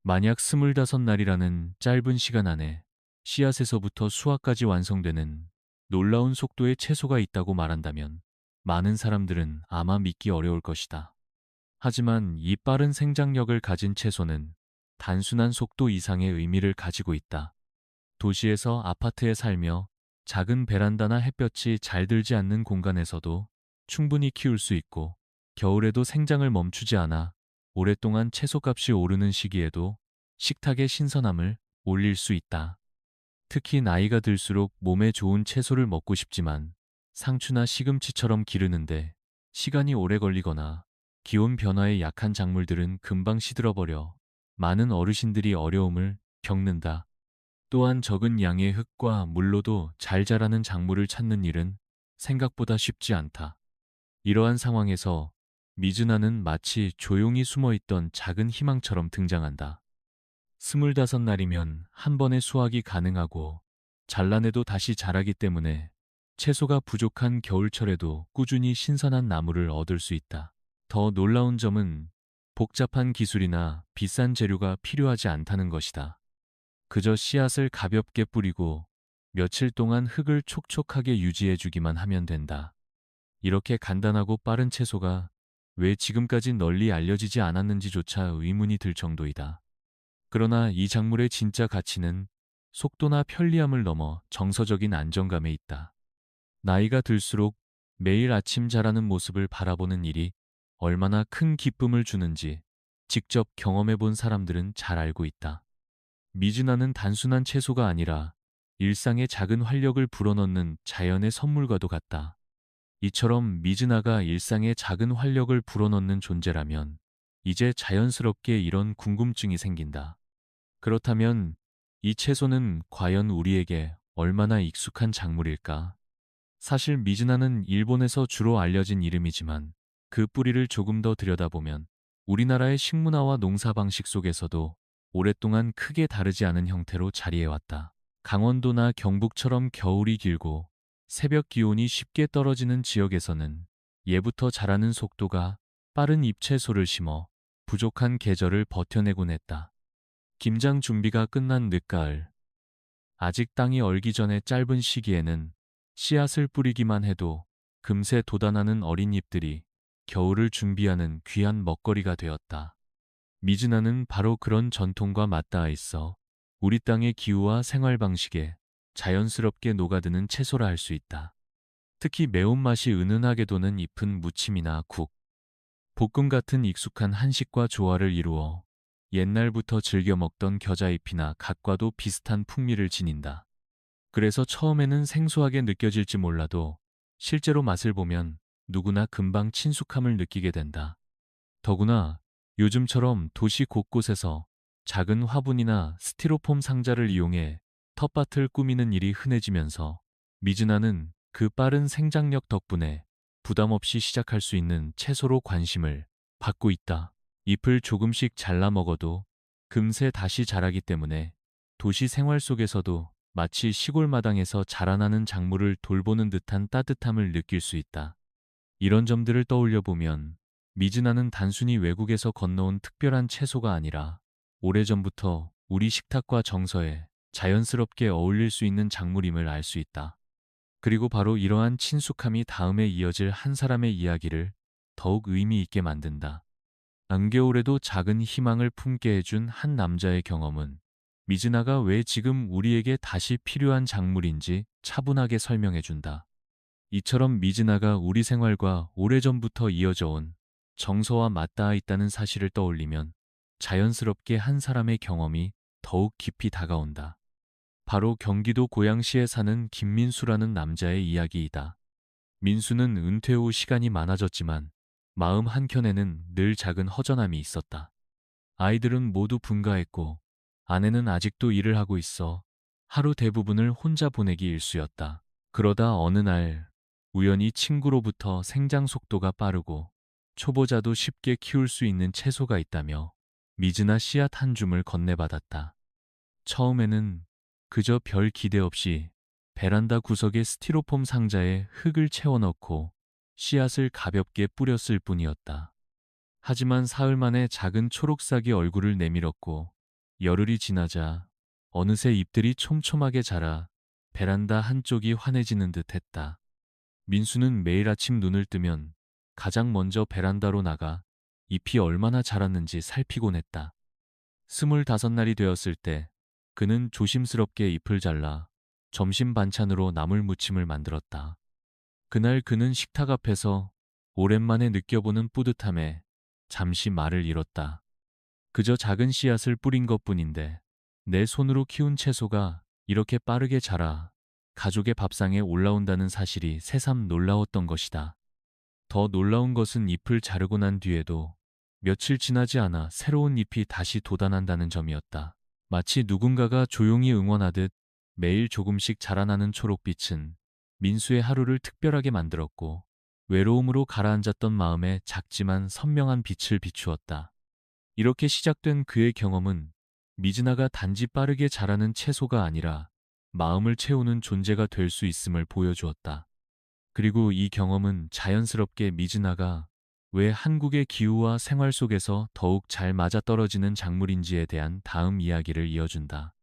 만약 25날이라는 짧은 시간 안에 씨앗에서부터 수확까지 완성되는 놀라운 속도의 채소가 있다고 말한다면 많은 사람들은 아마 믿기 어려울 것이다. 하지만 이 빠른 생장력을 가진 채소는 단순한 속도 이상의 의미를 가지고 있다. 도시에서 아파트에 살며 작은 베란다나 햇볕이 잘 들지 않는 공간에서도 충분히 키울 수 있고, 겨울에도 생장을 멈추지 않아 오랫동안 채소값이 오르는 시기에도 식탁의 신선함을 올릴 수 있다. 특히 나이가 들수록 몸에 좋은 채소를 먹고 싶지만 상추나 시금치처럼 기르는데 시간이 오래 걸리거나 기온 변화에 약한 작물들은 금방 시들어버려 많은 어르신들이 어려움을 겪는다. 또한 적은 양의 흙과 물로도 잘 자라는 작물을 찾는 일은 생각보다 쉽지 않다. 이러한 상황에서 미즈나는 마치 조용히 숨어있던 작은 희망처럼 등장한다. 25날이면 한 번에 수확이 가능하고 잘라내도 다시 자라기 때문에 채소가 부족한 겨울철에도 꾸준히 신선한 나물을 얻을 수 있다. 더 놀라운 점은 복잡한 기술이나 비싼 재료가 필요하지 않다는 것이다. 그저 씨앗을 가볍게 뿌리고 며칠 동안 흙을 촉촉하게 유지해주기만 하면 된다. 이렇게 간단하고 빠른 채소가 왜 지금까지 널리 알려지지 않았는지조차 의문이 들 정도이다. 그러나 이 작물의 진짜 가치는 속도나 편리함을 넘어 정서적인 안정감에 있다. 나이가 들수록 매일 아침 자라는 모습을 바라보는 일이 얼마나 큰 기쁨을 주는지 직접 경험해 본 사람들은 잘 알고 있다. 미즈나는 단순한 채소가 아니라 일상의 작은 활력을 불어넣는 자연의 선물과도 같다. 이처럼 미즈나가 일상의 작은 활력을 불어넣는 존재라면 이제 자연스럽게 이런 궁금증이 생긴다. 그렇다면 이 채소는 과연 우리에게 얼마나 익숙한 작물일까? 사실 미즈나는 일본에서 주로 알려진 이름이지만 그 뿌리를 조금 더 들여다보면 우리나라의 식문화와 농사 방식 속에서도 오랫동안 크게 다르지 않은 형태로 자리해왔다. 강원도나 경북처럼 겨울이 길고 새벽 기온이 쉽게 떨어지는 지역에서는 예부터 자라는 속도가 빠른 잎채소를 심어 부족한 계절을 버텨내곤 했다. 김장 준비가 끝난 늦가을, 아직 땅이 얼기 전의 짧은 시기에는 씨앗을 뿌리기만 해도 금세 돋아나는 어린 잎들이 겨울을 준비하는 귀한 먹거리가 되었다. 미즈나는 바로 그런 전통과 맞닿아 있어 우리 땅의 기후와 생활 방식에 자연스럽게 녹아드는 채소라 할 수 있다. 특히 매운맛이 은은하게 도는 잎은 무침이나 국, 볶음 같은 익숙한 한식과 조화를 이루어 옛날부터 즐겨 먹던 겨자잎이나 갓과도 비슷한 풍미를 지닌다. 그래서 처음에는 생소하게 느껴질지 몰라도 실제로 맛을 보면 누구나 금방 친숙함을 느끼게 된다. 더구나 요즘처럼 도시 곳곳에서 작은 화분이나 스티로폼 상자를 이용해 텃밭을 꾸미는 일이 흔해지면서 미즈나는 그 빠른 생장력 덕분에 부담 없이 시작할 수 있는 채소로 관심을 받고 있다. 잎을 조금씩 잘라 먹어도 금세 다시 자라기 때문에 도시 생활 속에서도 마치 시골 마당에서 자라나는 작물을 돌보는 듯한 따뜻함을 느낄 수 있다. 이런 점들을 떠올려 보면 미즈나는 단순히 외국에서 건너온 특별한 채소가 아니라 오래전부터 우리 식탁과 정서에 자연스럽게 어울릴 수 있는 작물임을 알 수 있다. 그리고 바로 이러한 친숙함이 다음에 이어질 한 사람의 이야기를 더욱 의미 있게 만든다. 안겨울에도 작은 희망을 품게 해준 한 남자의 경험은 미즈나가 왜 지금 우리에게 다시 필요한 작물인지 차분하게 설명해준다. 이처럼 미즈나가 우리 생활과 오래전부터 이어져 온 정서와 맞닿아 있다는 사실을 떠올리면 자연스럽게 한 사람의 경험이 더욱 깊이 다가온다. 바로 경기도 고양시에 사는 김민수라는 남자의 이야기이다. 민수는 은퇴 후 시간이 많아졌지만 마음 한켠에는 늘 작은 허전함이 있었다. 아이들은 모두 분가했고 아내는 아직도 일을 하고 있어 하루 대부분을 혼자 보내기 일쑤였다. 그러다 어느 날 우연히 친구로부터 생장 속도가 빠르고 초보자도 쉽게 키울 수 있는 채소가 있다며 미즈나 씨앗 한 줌을 건네받았다. 처음에는 그저 별 기대 없이 베란다 구석의 스티로폼 상자에 흙을 채워넣고 씨앗을 가볍게 뿌렸을 뿐이었다. 하지만 사흘 만에 작은 초록싹이 얼굴을 내밀었고 열흘이 지나자 어느새 잎들이 촘촘하게 자라 베란다 한쪽이 환해지는 듯 했다. 민수는 매일 아침 눈을 뜨면 가장 먼저 베란다로 나가 잎이 얼마나 자랐는지 살피곤 했다. 25날이 되었을 때 그는 조심스럽게 잎을 잘라 점심 반찬으로 나물 무침을 만들었다. 그날 그는 식탁 앞에서 오랜만에 느껴보는 뿌듯함에 잠시 말을 잃었다. 그저 작은 씨앗을 뿌린 것뿐인데 내 손으로 키운 채소가 이렇게 빠르게 자라 가족의 밥상에 올라온다는 사실이 새삼 놀라웠던 것이다. 더 놀라운 것은 잎을 자르고 난 뒤에도 며칠 지나지 않아 새로운 잎이 다시 돋아난다는 점이었다. 마치 누군가가 조용히 응원하듯 매일 조금씩 자라나는 초록빛은 민수의 하루를 특별하게 만들었고 외로움으로 가라앉았던 마음에 작지만 선명한 빛을 비추었다. 이렇게 시작된 그의 경험은 미즈나가 단지 빠르게 자라는 채소가 아니라 마음을 채우는 존재가 될 수 있음을 보여주었다. 그리고 이 경험은 자연스럽게 미즈나가 왜 한국의 기후와 생활 속에서 더욱 잘 맞아떨어지는 작물인지에 대한 다음 이야기를 이어준다.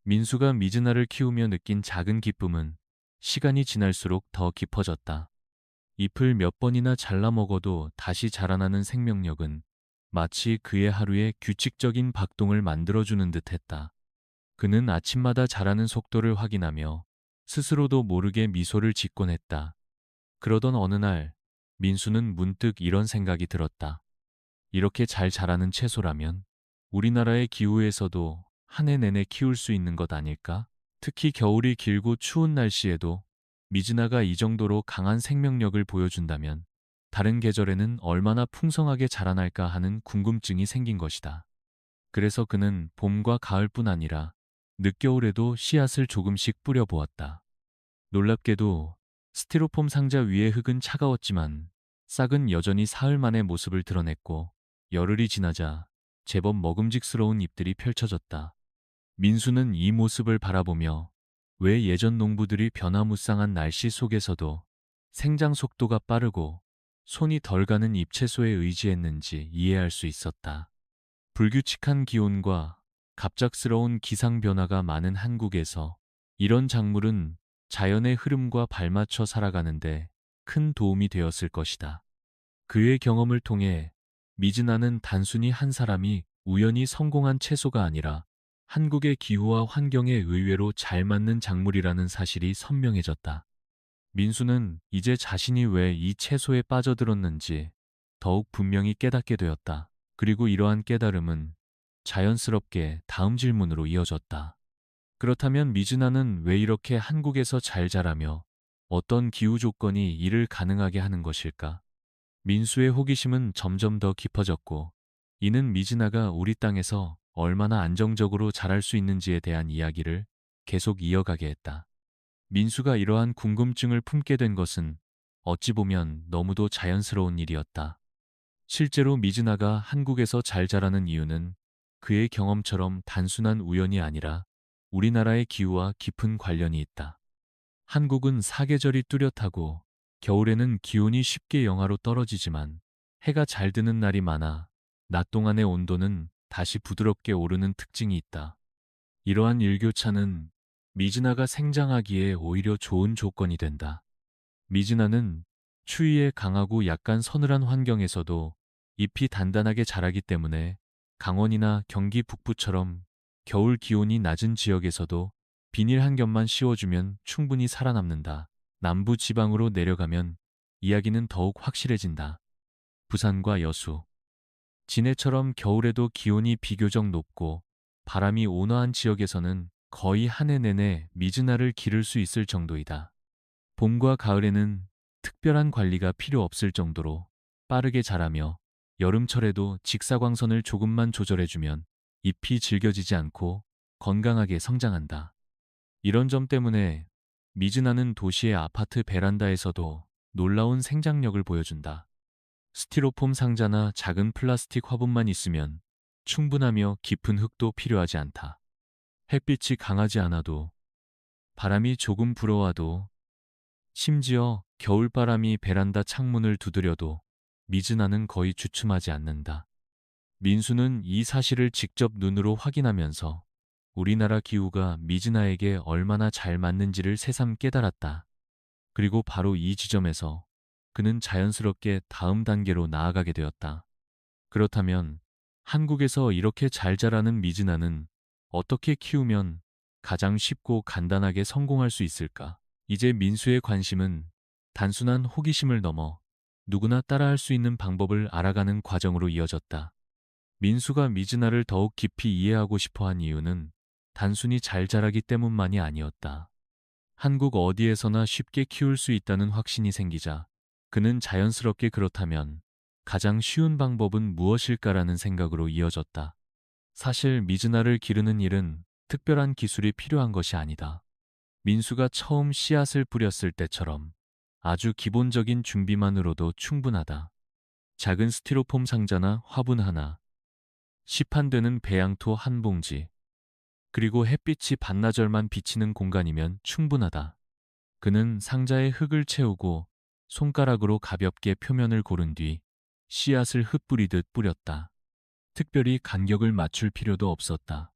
민수가 미즈나를 키우며 느낀 작은 기쁨은 시간이 지날수록 더 깊어졌다. 잎을 몇 번이나 잘라 먹어도 다시 자라나는 생명력은 마치 그의 하루에 규칙적인 박동을 만들어주는 듯 했다. 그는 아침마다 자라는 속도를 확인하며 스스로도 모르게 미소를 짓곤 했다. 그러던 어느 날 민수는 문득 이런 생각이 들었다. 이렇게 잘 자라는 채소라면 우리나라의 기후에서도 한 해 내내 키울 수 있는 것 아닐까? 특히 겨울이 길고 추운 날씨에도 미즈나가 이 정도로 강한 생명력을 보여준다면 다른 계절에는 얼마나 풍성하게 자라날까 하는 궁금증이 생긴 것이다. 그래서 그는 봄과 가을뿐 아니라 늦겨울에도 씨앗을 조금씩 뿌려보았다. 놀랍게도 스티로폼 상자 위의 흙은 차가웠지만 싹은 여전히 사흘 만의 모습을 드러냈고 열흘이 지나자 제법 먹음직스러운 잎들이 펼쳐졌다. 민수는 이 모습을 바라보며 왜 예전 농부들이 변화무쌍한 날씨 속에서도 생장 속도가 빠르고 손이 덜 가는 잎채소에 의지했는지 이해할 수 있었다. 불규칙한 기온과 갑작스러운 기상 변화가 많은 한국에서 이런 작물은 자연의 흐름과 발맞춰 살아가는데 큰 도움이 되었을 것이다. 그의 경험을 통해 미즈나는 단순히 한 사람이 우연히 성공한 채소가 아니라 한국의 기후와 환경에 의외로 잘 맞는 작물이라는 사실이 선명해졌다. 민수는 이제 자신이 왜 이 채소에 빠져들었는지 더욱 분명히 깨닫게 되었다. 그리고 이러한 깨달음은 자연스럽게 다음 질문으로 이어졌다. 그렇다면 미즈나는 왜 이렇게 한국에서 잘 자라며 어떤 기후 조건이 이를 가능하게 하는 것일까? 민수의 호기심은 점점 더 깊어졌고, 이는 미즈나가 우리 땅에서 얼마나 안정적으로 자랄 수 있는지에 대한 이야기를 계속 이어가게 했다. 민수가 이러한 궁금증을 품게 된 것은 어찌 보면 너무도 자연스러운 일이었다. 실제로 미즈나가 한국에서 잘 자라는 이유는 그의 경험처럼 단순한 우연이 아니라 우리나라의 기후와 깊은 관련이 있다. 한국은 사계절이 뚜렷하고 겨울에는 기온이 쉽게 영하로 떨어지지만 해가 잘 드는 날이 많아 낮 동안의 온도는 다시 부드럽게 오르는 특징이 있다. 이러한 일교차는 미즈나가 생장하기에 오히려 좋은 조건이 된다. 미즈나는 추위에 강하고 약간 서늘한 환경에서도 잎이 단단하게 자라기 때문에 강원이나 경기 북부처럼 겨울 기온이 낮은 지역에서도 비닐 한 겹만 씌워주면 충분히 살아남는다. 남부 지방으로 내려가면 이야기는 더욱 확실해진다. 부산과 여수, 진해처럼 겨울에도 기온이 비교적 높고 바람이 온화한 지역에서는 거의 한 해 내내 미즈나를 기를 수 있을 정도이다. 봄과 가을에는 특별한 관리가 필요 없을 정도로 빠르게 자라며 여름철에도 직사광선을 조금만 조절해주면 잎이 질겨지지 않고 건강하게 성장한다. 이런 점 때문에 미즈나는 도시의 아파트 베란다에서도 놀라운 생장력을 보여준다. 스티로폼 상자나 작은 플라스틱 화분만 있으면 충분하며 깊은 흙도 필요하지 않다. 햇빛이 강하지 않아도 바람이 조금 불어와도 심지어 겨울바람이 베란다 창문을 두드려도 미즈나는 거의 주춤하지 않는다. 민수는 이 사실을 직접 눈으로 확인하면서 우리나라 기후가 미즈나에게 얼마나 잘 맞는지를 새삼 깨달았다. 그리고 바로 이 지점에서 그는 자연스럽게 다음 단계로 나아가게 되었다. 그렇다면 한국에서 이렇게 잘 자라는 미즈나는 어떻게 키우면 가장 쉽고 간단하게 성공할 수 있을까? 이제 민수의 관심은 단순한 호기심을 넘어 누구나 따라할 수 있는 방법을 알아가는 과정으로 이어졌다. 민수가 미즈나를 더욱 깊이 이해하고 싶어 한 이유는 단순히 잘 자라기 때문만이 아니었다. 한국 어디에서나 쉽게 키울 수 있다는 확신이 생기자 그는 자연스럽게 그렇다면 가장 쉬운 방법은 무엇일까라는 생각으로 이어졌다. 사실 미즈나를 기르는 일은 특별한 기술이 필요한 것이 아니다. 민수가 처음 씨앗을 뿌렸을 때처럼 아주 기본적인 준비만으로도 충분하다. 작은 스티로폼 상자나 화분 하나, 시판되는 배양토 한 봉지, 그리고 햇빛이 반나절만 비치는 공간이면 충분하다. 그는 상자에 흙을 채우고 손가락으로 가볍게 표면을 고른 뒤 씨앗을 흩뿌리듯 뿌렸다. 특별히 간격을 맞출 필요도 없었다.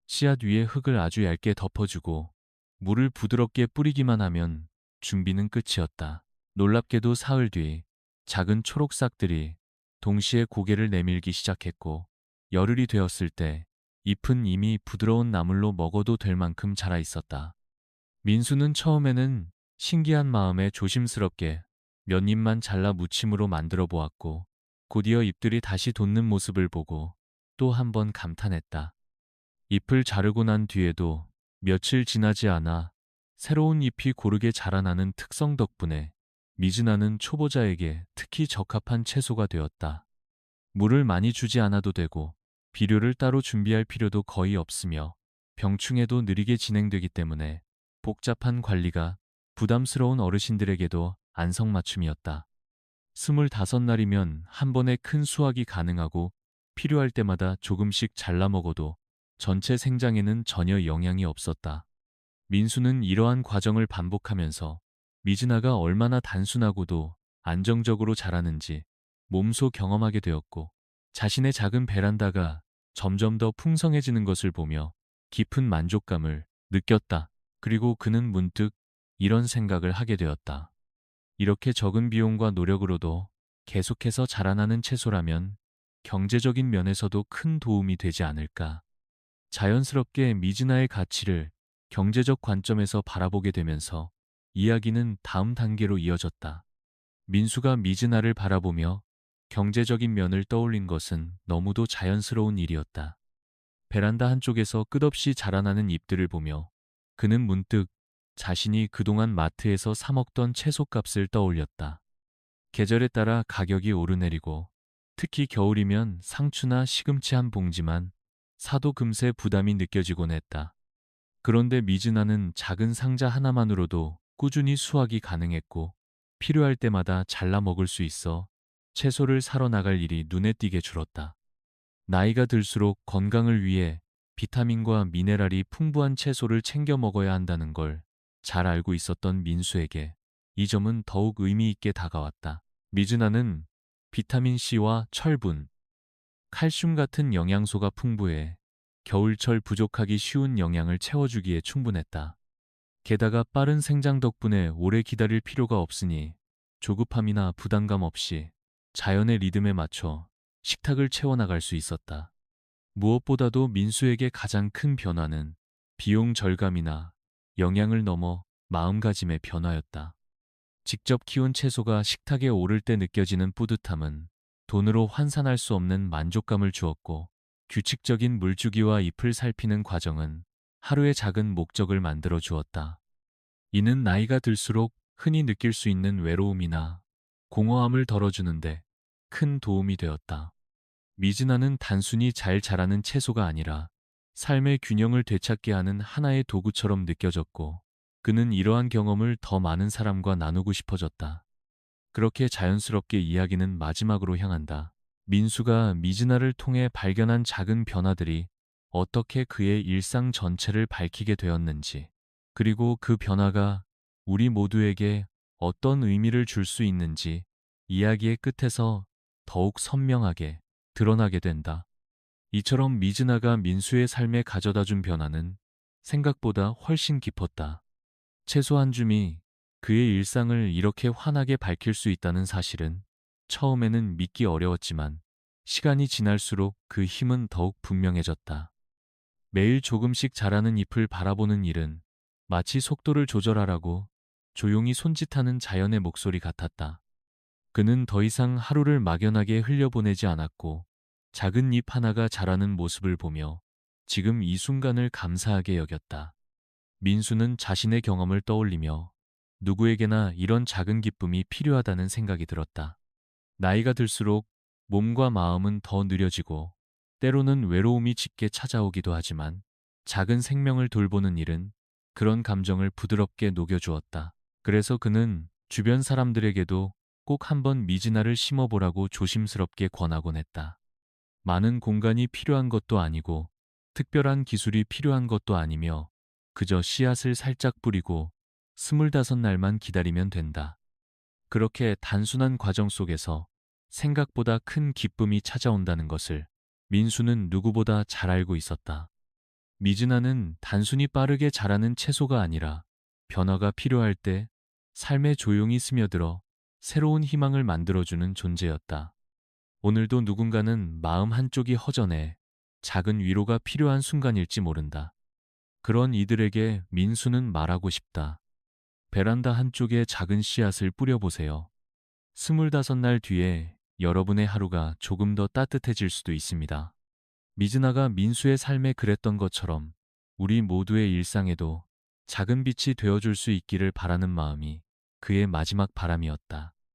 씨앗 위에 흙을 아주 얇게 덮어주고 물을 부드럽게 뿌리기만 하면 준비는 끝이었다. 놀랍게도 사흘 뒤 작은 초록싹들이 동시에 고개를 내밀기 시작했고 열흘이 되었을 때 잎은 이미 부드러운 나물로 먹어도 될 만큼 자라 있었다. 민수는 처음에는 신기한 마음에 조심스럽게 몇 잎만 잘라 무침으로 만들어 보았고 곧이어 잎들이 다시 돋는 모습을 보고 또 한 번 감탄했다. 잎을 자르고 난 뒤에도 며칠 지나지 않아 새로운 잎이 고르게 자라나는 특성 덕분에 미즈나는 초보자에게 특히 적합한 채소가 되었다. 물을 많이 주지 않아도 되고 비료를 따로 준비할 필요도 거의 없으며 병충해도 느리게 진행되기 때문에 복잡한 관리가 부담스러운 어르신들에게도 안성맞춤이었다. 25날이면 한 번에 큰 수확이 가능하고 필요할 때마다 조금씩 잘라 먹어도 전체 생장에는 전혀 영향이 없었다. 민수는 이러한 과정을 반복하면서 미즈나가 얼마나 단순하고도 안정적으로 자라는지 몸소 경험하게 되었고 자신의 작은 베란다가 점점 더 풍성해지는 것을 보며 깊은 만족감을 느꼈다. 그리고 그는 문득 이런 생각을 하게 되었다. 이렇게 적은 비용과 노력으로도 계속해서 자라나는 채소라면 경제적인 면에서도 큰 도움이 되지 않을까. 자연스럽게 미즈나의 가치를 경제적 관점에서 바라보게 되면서 이야기는 다음 단계로 이어졌다. 민수가 미즈나를 바라보며 경제적인 면을 떠올린 것은 너무도 자연스러운 일이었다. 베란다 한쪽에서 끝없이 자라나는 잎들을 보며 그는 문득 자신이 그동안 마트에서 사 먹던 채소값을 떠올렸다. 계절에 따라 가격이 오르내리고 특히 겨울이면 상추나 시금치 한 봉지만 사도 금세 부담이 느껴지곤 했다. 그런데 미즈나는 작은 상자 하나만으로도 꾸준히 수확이 가능했고 필요할 때마다 잘라 먹을 수 있어 채소를 사러 나갈 일이 눈에 띄게 줄었다. 나이가 들수록 건강을 위해 비타민과 미네랄이 풍부한 채소를 챙겨 먹어야 한다는 걸 잘 알고 있었던 민수에게 이 점은 더욱 의미 있게 다가왔다. 미즈나는 비타민C와 철분, 칼슘 같은 영양소가 풍부해 겨울철 부족하기 쉬운 영양을 채워주기에 충분했다. 게다가 빠른 생장 덕분에 오래 기다릴 필요가 없으니 조급함이나 부담감 없이 자연의 리듬에 맞춰 식탁을 채워나갈 수 있었다. 무엇보다도 민수에게 가장 큰 변화는 비용 절감이나 영양을 넘어 마음가짐의 변화였다. 직접 키운 채소가 식탁에 오를 때 느껴지는 뿌듯함은 돈으로 환산할 수 없는 만족감을 주었고 규칙적인 물주기와 잎을 살피는 과정은 하루의 작은 목적을 만들어 주었다. 이는 나이가 들수록 흔히 느낄 수 있는 외로움이나 공허함을 덜어주는데 큰 도움이 되었다. 미즈나는 단순히 잘 자라는 채소가 아니라 삶의 균형을 되찾게 하는 하나의 도구처럼 느껴졌고 그는 이러한 경험을 더 많은 사람과 나누고 싶어졌다. 그렇게 자연스럽게 이야기는 마지막으로 향한다. 민수가 미즈나를 통해 발견한 작은 변화들이 어떻게 그의 일상 전체를 밝히게 되었는지, 그리고 그 변화가 우리 모두에게 어떤 의미를 줄 수 있는지 이야기의 끝에서 더욱 선명하게 드러나게 된다. 이처럼 미즈나가 민수의 삶에 가져다 준 변화는 생각보다 훨씬 깊었다. 채소 한 줌이 그의 일상을 이렇게 환하게 밝힐 수 있다는 사실은 처음에는 믿기 어려웠지만 시간이 지날수록 그 힘은 더욱 분명해졌다. 매일 조금씩 자라는 잎을 바라보는 일은 마치 속도를 조절하라고 조용히 손짓하는 자연의 목소리 같았다. 그는 더 이상 하루를 막연하게 흘려보내지 않았고 작은 잎 하나가 자라는 모습을 보며 지금 이 순간을 감사하게 여겼다. 민수는 자신의 경험을 떠올리며 누구에게나 이런 작은 기쁨이 필요하다는 생각이 들었다. 나이가 들수록 몸과 마음은 더 느려지고 때로는 외로움이 짙게 찾아오기도 하지만 작은 생명을 돌보는 일은 그런 감정을 부드럽게 녹여주었다. 그래서 그는 주변 사람들에게도 꼭 한번 미즈나를 심어보라고 조심스럽게 권하곤 했다. 많은 공간이 필요한 것도 아니고 특별한 기술이 필요한 것도 아니며 그저 씨앗을 살짝 뿌리고 25날만 기다리면 된다. 그렇게 단순한 과정 속에서 생각보다 큰 기쁨이 찾아온다는 것을 민수는 누구보다 잘 알고 있었다. 미즈나는 단순히 빠르게 자라는 채소가 아니라 변화가 필요할 때 삶에 조용히 스며들어 새로운 희망을 만들어주는 존재였다. 오늘도 누군가는 마음 한쪽이 허전해 작은 위로가 필요한 순간일지 모른다. 그런 이들에게 민수는 말하고 싶다. 베란다 한쪽에 작은 씨앗을 뿌려보세요. 25날 뒤에 여러분의 하루가 조금 더 따뜻해질 수도 있습니다. 미즈나가 민수의 삶에 그랬던 것처럼 우리 모두의 일상에도 작은 빛이 되어줄 수 있기를 바라는 마음이 그의 마지막 바람이었다.